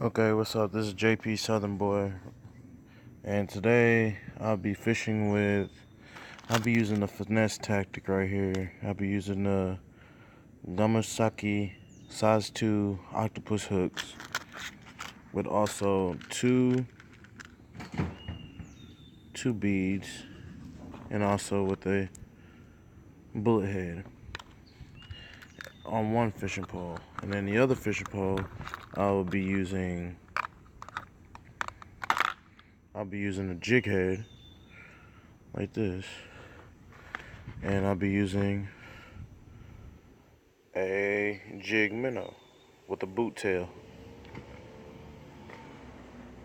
Okay, what's up? This is JP Southern Boy, and today I'll be fishing with. I'll be using the finesse tactic right here. I'll be using the Gamasaki size 2 octopus hooks with also two beads, and also with a bullet head on one fishing pole, and then the other fishing pole I'll be using. I'll be using a jig head like this, and I'll be using a jig minnow with a boot tail.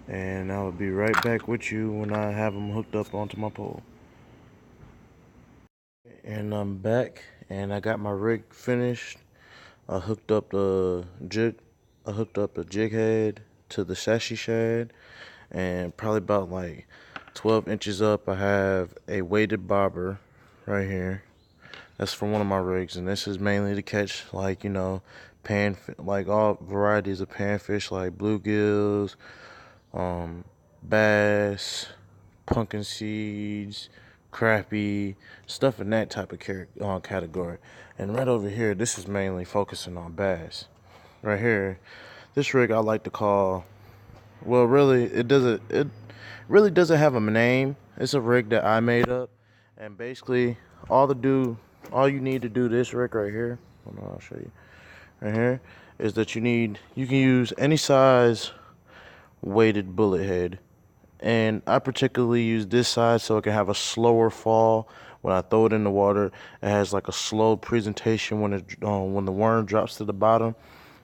And I will be right back with you when I have them hooked up onto my pole. And I'm back, and I got my rig finished. I hooked up the jig. I hooked up the jig head to the sashi shad, and probably about like 12 inches up, I have a weighted bobber right here. That's from one of my rigs, and this is mainly to catch like all varieties of panfish like bluegills, bass, pumpkin seeds, crappie, stuff in that type of category. And right over here, this is mainly focusing on bass. Right here, this rig I like to call. Well, really, it doesn't. It really doesn't have a name. It's a rig that I made up, and basically, all you need to do this rig right here. Hold on, I'll show you. Right here is that you can use any size weighted bullet head, and I particularly use this size so it can have a slower fall when I throw it in the water. It has like a slow presentation when the worm drops to the bottom.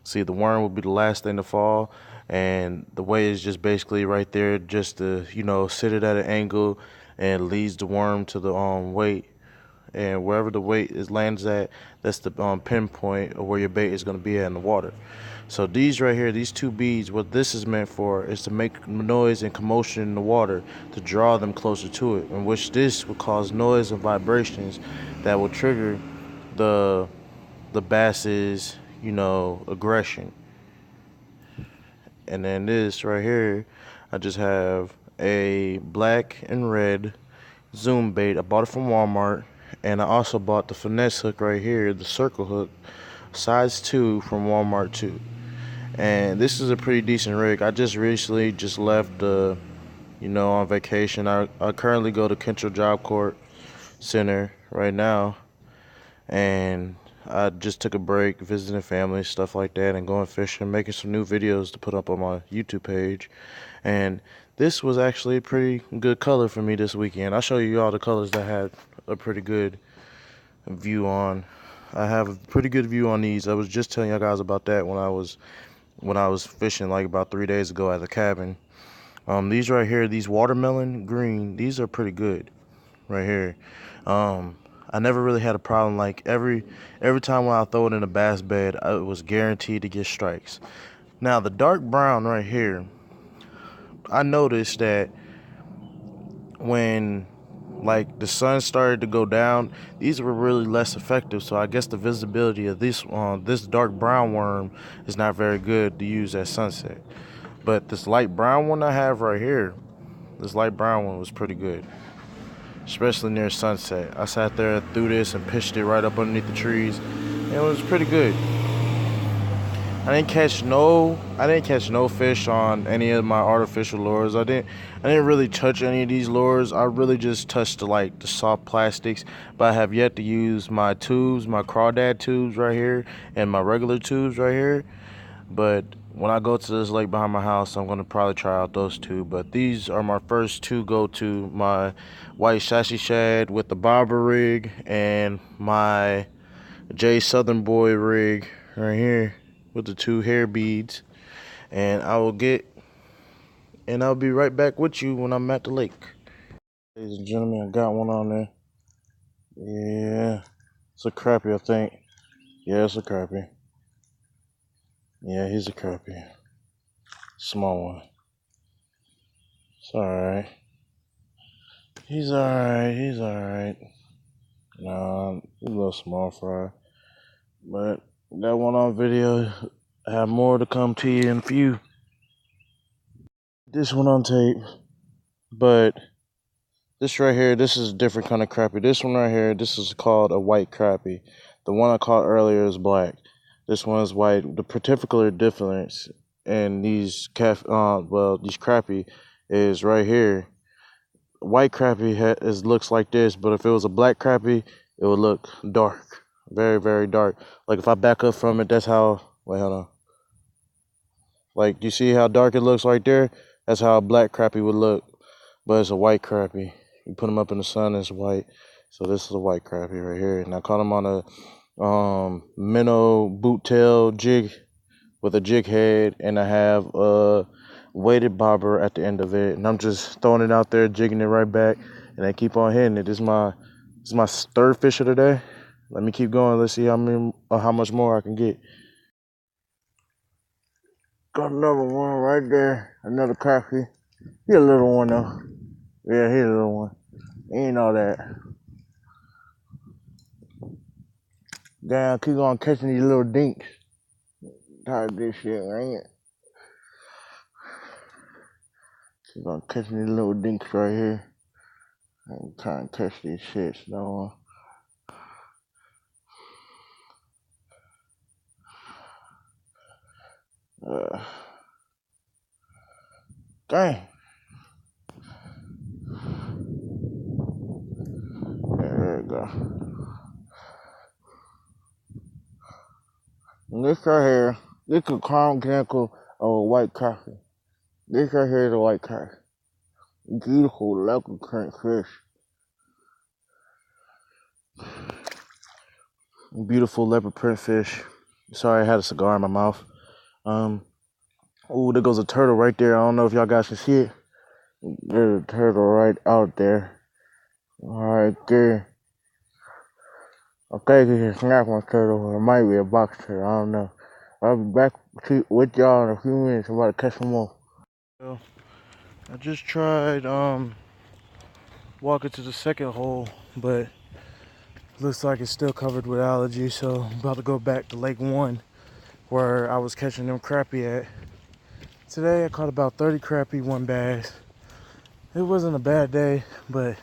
See, the worm will be the last thing to fall, and the weight is just basically right there, just to sit it at an angle and leads the worm to the weight. And wherever the weight is lands at, that's the pinpoint of where your bait is going to be at in the water. So these right here, these two beads, what this is meant for is to make noise and commotion in the water to draw them closer to it, in which this will cause noise and vibrations that will trigger the bass's aggression. And then this right here, I just have a black and red zoom bait. I bought it from Walmart, and I also bought the finesse hook right here, the circle hook, size 2 from Walmart too. And this is a pretty decent rig. I just recently just left on vacation. I currently go to Kentro Job Corps Center right now, and I just took a break visiting family, stuff like that, and going fishing, making some new videos to put up on my YouTube page. And this was actually a pretty good color for me this weekend. I'll show you all the colors that I had a pretty good view on. I have a pretty good view on these. I was just telling you guys about that when I was fishing like about 3 days ago at the cabin. These right here, these watermelon green, these are pretty good right here. I never really had a problem. Like every time when I throw it in a bass bed, I was guaranteed to get strikes. Now the dark brown right here, I noticed that when like the sun started to go down, these were really less effective. So I guess the visibility of this dark brown worm is not very good to use at sunset. But this light brown one I have right here, this light brown one was pretty good, especially near sunset. I sat there and threw this and pitched it right up underneath the trees, and it was pretty good. I didn't catch no fish on any of my artificial lures. I didn't really touch any of these lures. I really just touched the soft plastics. But I have yet to use my tubes, my crawdad tubes right here, and my regular tubes right here. But when I go to this lake behind my house, I'm gonna probably try out those two. But these are my first two go-to: my white sashi shad with the bobber rig, and my J Southern Boy rig right here with the two hair beads. And I'll be right back with you when I'm at the lake. Ladies and gentlemen, I got one on there. Yeah, it's a crappie, I think. Yeah, it's a crappie. Yeah, he's a crappie. Small one. It's alright. He's alright. Nah, he's a little small fry. But that one on video. I have more to come to you in a few. this one on tape. But this right here, this is a different kind of crappie. This one right here, this is called a white crappie. The one I caught earlier is black. This one is white. The particular difference in these these crappie is right here. White crappie looks like this, but if it was a black crappie, it would look dark, very, very dark. Like if I back up from it, that's how. Wait, hold on. Like you see how dark it looks right there? That's how a black crappie would look, but it's a white crappie. You put them up in the sun, it's white. So this is a white crappie right here, and I caught him on a minnow boot tail jig with a jig head, and I have a weighted bobber at the end of it, and I'm just throwing it out there, jigging it right back, and I keep on hitting it. This is my third fish of the day. Let me keep going. Let's see how much more I can get. Got another one right there, another crappie. He a little one though. Yeah, he a little one. Ain't all that. Damn, keep on catching these little dinks. Tired of this shit, ain't it? Keep on catching these little dinks right here. I'm trying to catch these shits, though. Dang. There we go. And this right here, this is a crown example of a white crappie. This right here is a white crappie. Beautiful leopard print fish. Beautiful leopard print fish. Sorry, I had a cigar in my mouth. Oh, there goes a turtle right there. I don't know if y'all guys can see it. There's a turtle right out there. Right there. Okay, it's a snap on turtle, or it might be a box turtle, I don't know. I'll be back with y'all in a few minutes. I'm about to catch some more. Well, I just tried walking to the second hole, but looks like it's still covered with algae, so I'm about to go back to Lake 1 where I was catching them crappie at. Today I caught about 30 crappie, 1 bass. It wasn't a bad day, but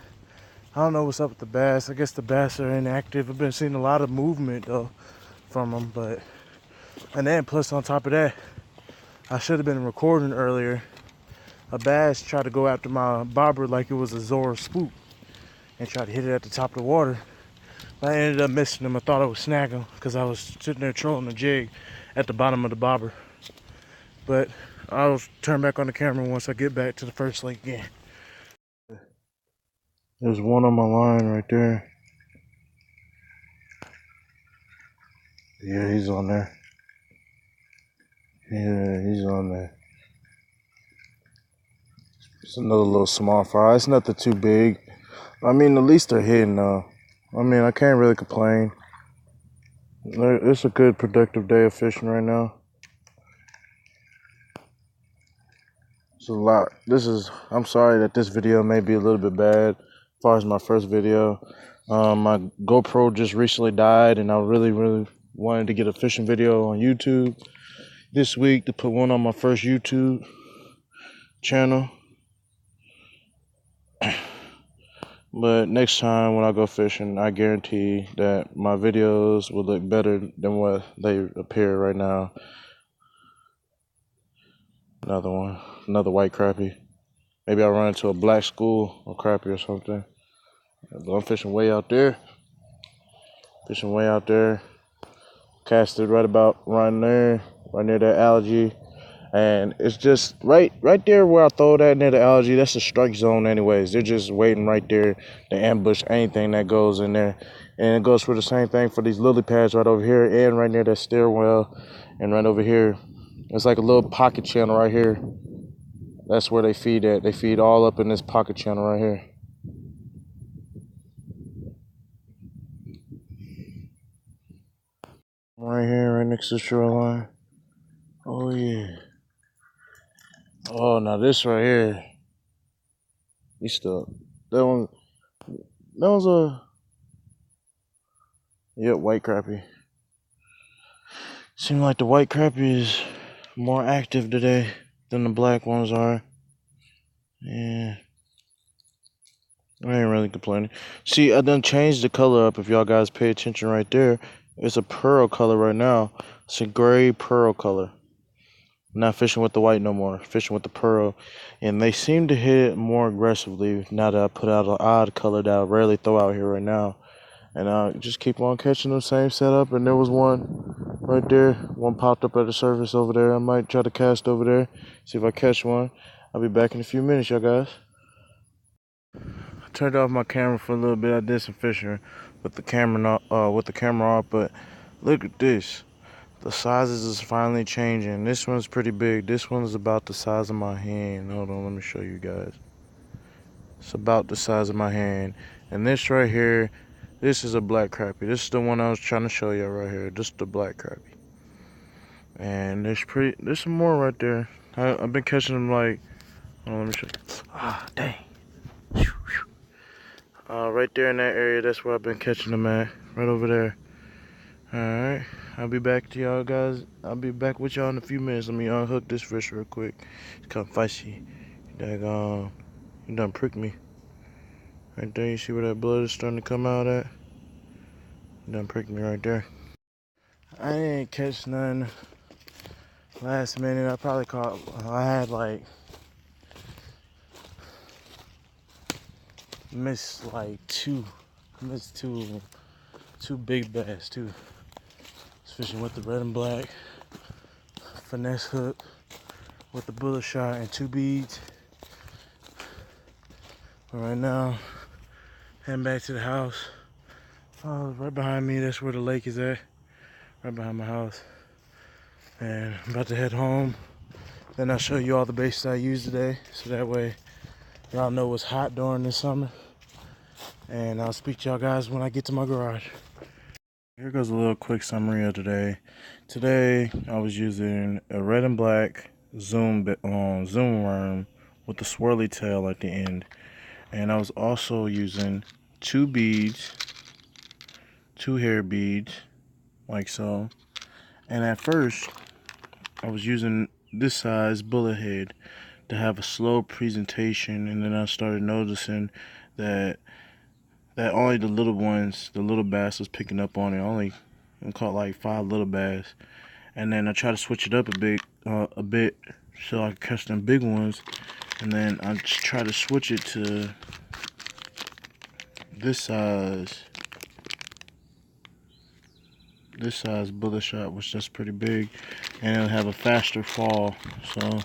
I don't know what's up with the bass. I guess the bass are inactive. I've been seeing a lot of movement though from them, and then plus on top of that, I should have been recording earlier. A bass tried to go after my bobber like it was a Zora spook and tried to hit it at the top of the water. I ended up missing him. I thought I would snag him because I was sitting there trolling the jig at the bottom of the bobber. But I'll turn back on the camera once I get back to the first lake again. There's one on my line right there. Yeah, he's on there. Yeah, he's on there. It's another little small fry. It's nothing too big. I mean, at least they're hitting though. I mean, I can't really complain. It's a good productive day of fishing right now. It's a lot. I'm sorry that this video may be a little bit bad as far as my first video. My GoPro just recently died, and I really wanted to get a fishing video on YouTube this week to put one on my first YouTube channel. But next time when I go fishing, I guarantee that my videos will look better than what they appear right now. Another one, another white crappie. Maybe I'll run into a black school or crappie or something. But I'm fishing way out there. Casted right near that algae. And it's just right there where I throw that near the algae. That's the strike zone anyways. They're just waiting right there to ambush anything that goes in there. And it goes for the same thing for these lily pads right over here and right near that stairwell and right over here. It's like a little pocket channel right here. That's where they feed at. They feed all up in this pocket channel right here. Right here, right next to the shoreline. Oh yeah. Oh, now this right here. He's stuck. That was a white crappie. Seems like the white crappie is more active today than the black ones are. Yeah, I ain't really complaining. See, I done changed the color up. If y'all guys pay attention right there, it's a pearl color right now. It's a gray pearl color. I'm not fishing with the white no more. Fishing with the pearl, and they seem to hit it more aggressively now that I put out an odd color that I rarely throw out here right now. And I just keep on catching the same setup. And there was one right there. One popped up at the surface over there. I might try to cast over there, see if I catch one. I'll be back in a few minutes, y'all guys. I turned off my camera for a little bit. I did some fishing with the camera off, but look at this. The sizes is finally changing. This one's pretty big. This one's about the size of my hand. Hold on, let me show you guys. It's about the size of my hand. And this right here, this is a black crappie. This is the one I was trying to show you right here. This is the black crappie. And there's some more right there. I've been catching them like, hold on, let me show you. Ah, dang. Right there in that area, that's where I've been catching them at. Right over there. Alright, I'll be back to y'all guys. I'll be back with y'all in a few minutes. Let me unhook this fish real quick. It's kind of feisty. You done pricked me. Right there, you see where that blood is starting to come out at? You done pricked me right there. I ain't catch none last minute. I had like, missed two of them. Two big bass too. I was fishing with the red and black finesse hook with the bullet shot and 2 beads. But right now, heading back to the house. Oh, right behind me, that's where the lake is at. Right behind my house. And I'm about to head home. Then I'll show you all the baits I used today. So that way y'all know what's hot during this summer. And I'll speak to y'all guys when I get to my garage. Here goes a little quick summary of today. Today I was using a red and black zoom worm with the swirly tail at the end. And I was also using 2 beads, 2 hair beads, like so. And at first, I was using this size bullet head to have a slow presentation, and then I started noticing that only the little ones, the little bass was picking up on it. I caught like 5 little bass. And then I tried to switch it up a bit so I could catch them big ones. And then I just try to switch it to this size bullet shot, which that's pretty big, and it'll have a faster fall. So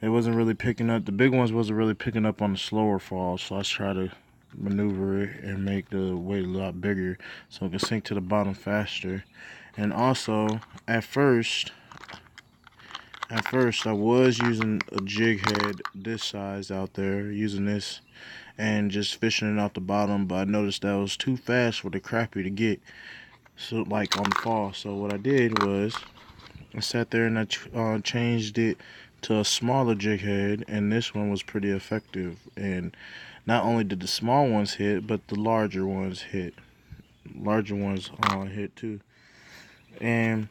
it wasn't really picking up, the big ones wasn't really picking up on the slower fall. So I try to maneuver it and make the weight a lot bigger so it can sink to the bottom faster. And also at first I was using a jig head this size out there, using this and just fishing it off the bottom, but I noticed that was too fast for the crappie to get, so like on the fall. So what I did was I sat there and I changed it to a smaller jig head, and this one was pretty effective. And not only did the small ones hit, but the larger ones hit. Hit too. And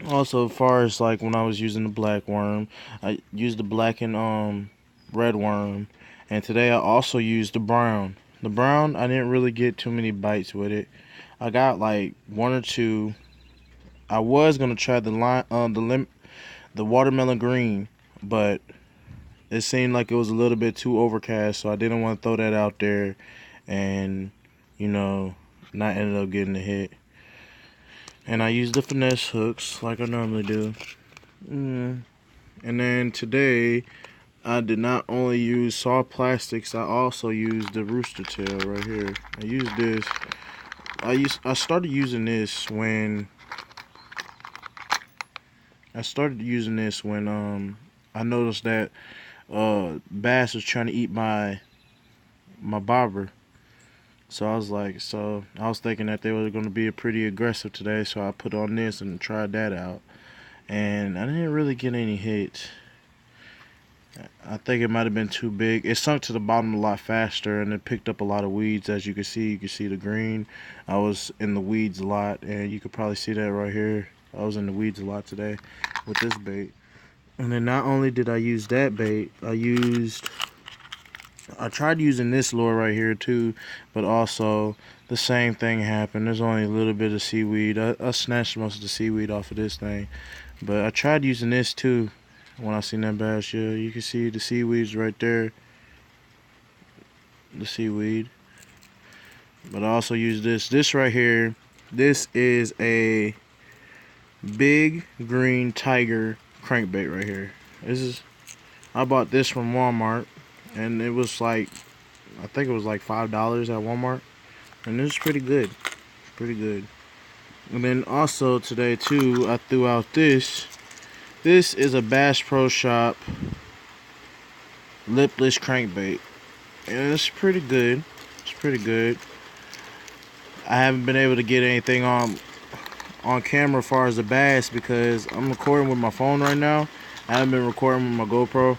also, as far as like when I was using the black worm, I used the black and red worm, and today I also used the brown. The brown, I didn't really get too many bites with it. I got like 1 or 2. I was gonna try the watermelon green, but it seemed like it was a little bit too overcast, so I didn't want to throw that out there, and not ended up getting a hit. And I used the finesse hooks like I normally do. And then today, I did not only use soft plastics, I also used the rooster tail right here. I used this. I started using this when I noticed that bass was trying to eat my bobber. So I was thinking that they were going to be pretty aggressive today, so I put on this and tried that out. And I didn't really get any hits. I think it might have been too big. It sunk to the bottom a lot faster, and it picked up a lot of weeds. As you can see the green. I was in the weeds a lot, and you could probably see that right here. I was in the weeds a lot today. with this bait. And then not only did I use that bait, I used I tried using this lure right here too, but also the same thing happened. There's only a little bit of seaweed. I snatched most of the seaweed off of this thing, but I tried using this too when I seen that bass. Yeah, you can see the seaweed's right there, the seaweed. But I also use this right here. This is a big green tiger crankbait right here. I bought this from Walmart, and it was like, I think it was like $5 at Walmart, and it's pretty good. Pretty good. And then also today too, I threw out this. This is a Bass Pro Shop lipless crankbait, and it's pretty good. It's pretty good. I haven't been able to get anything on camera as far as the bass because I'm recording with my phone right now. I haven't been recording with my GoPro.